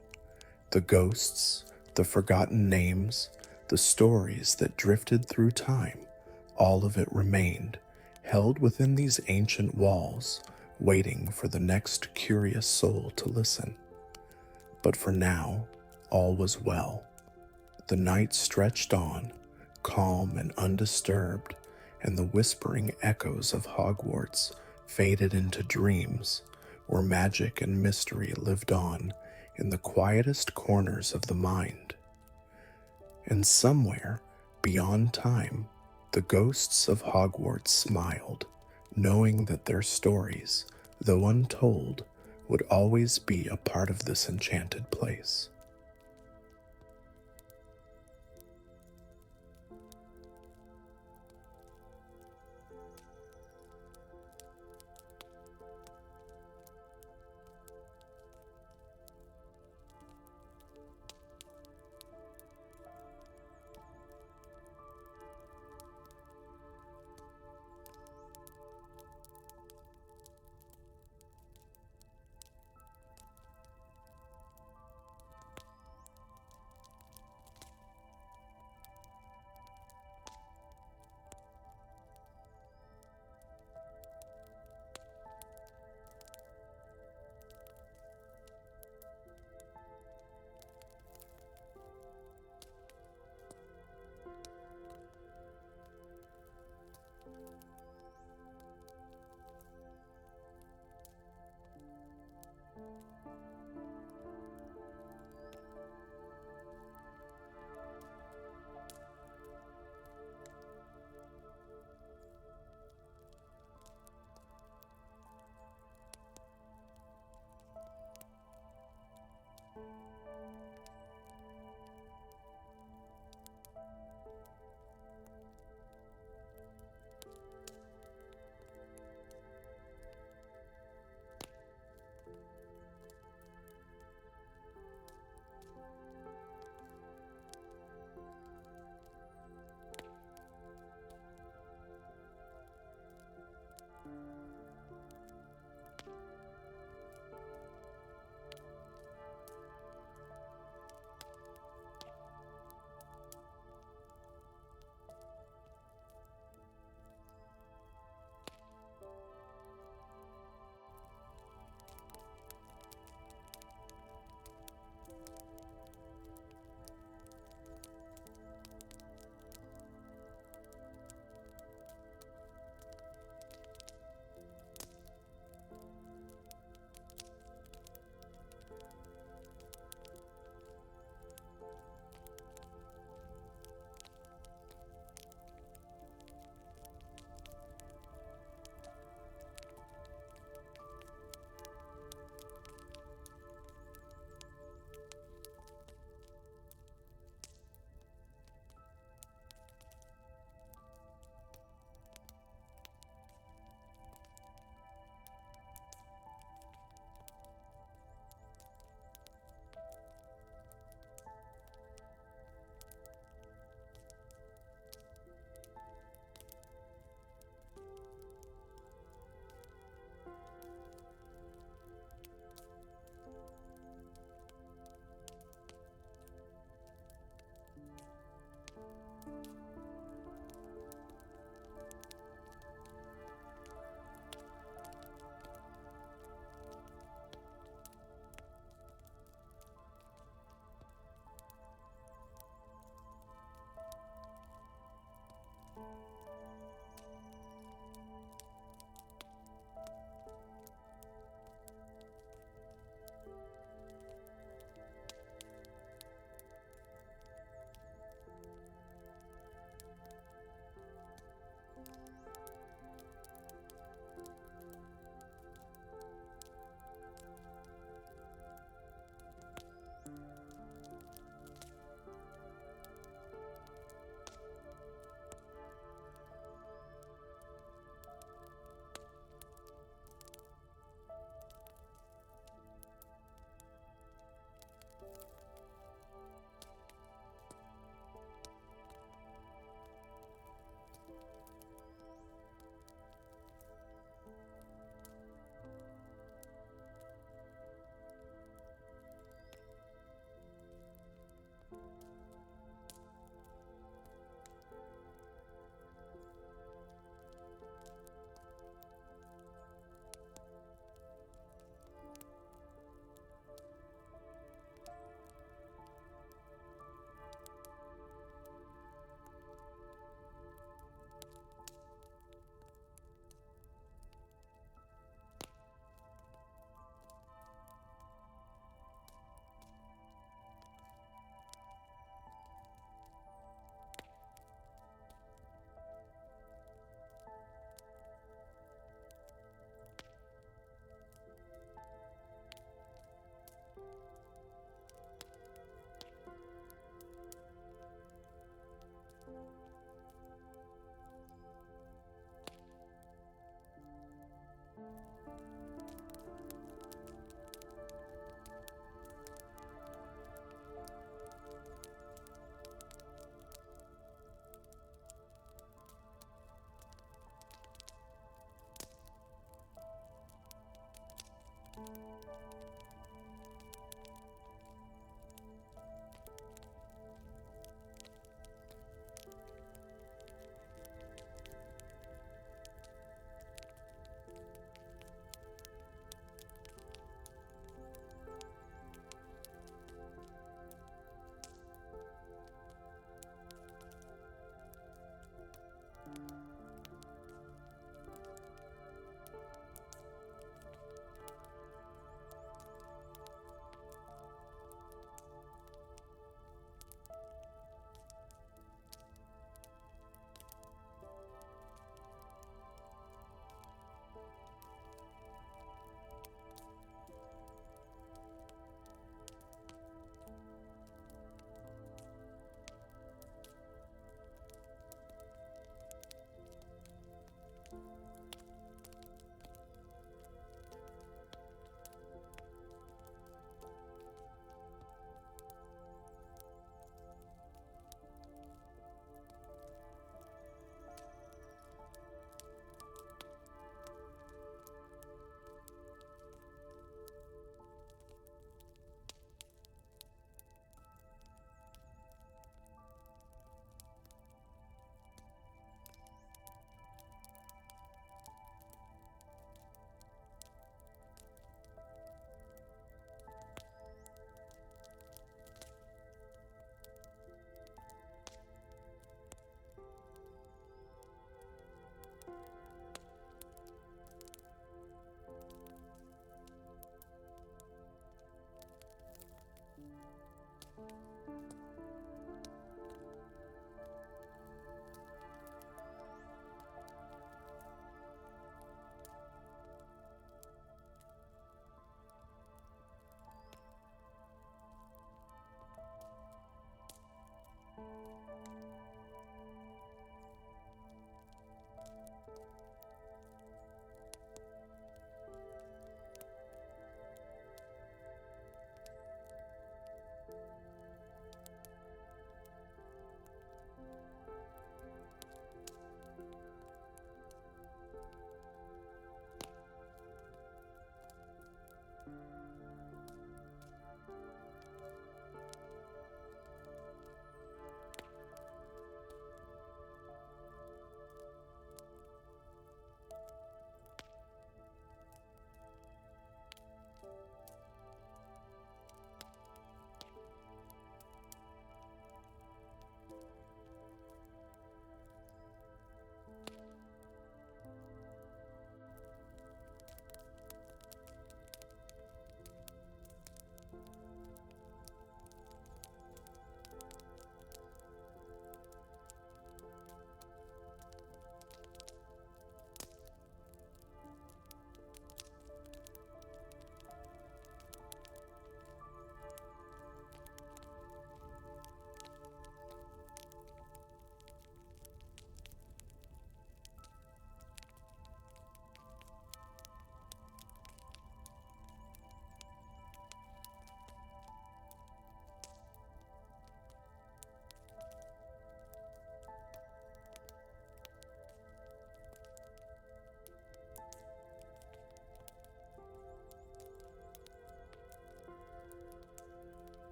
The ghosts, the forgotten names, the stories that drifted through time, all of it remained, held within these ancient walls, waiting for the next curious soul to listen. But for now, all was well. The night stretched on, calm and undisturbed, and the whispering echoes of Hogwarts faded into dreams where magic and mystery lived on in the quietest corners of the mind. And somewhere, beyond time, the ghosts of Hogwarts smiled, knowing that their stories, though untold, would always be a part of this enchanted place.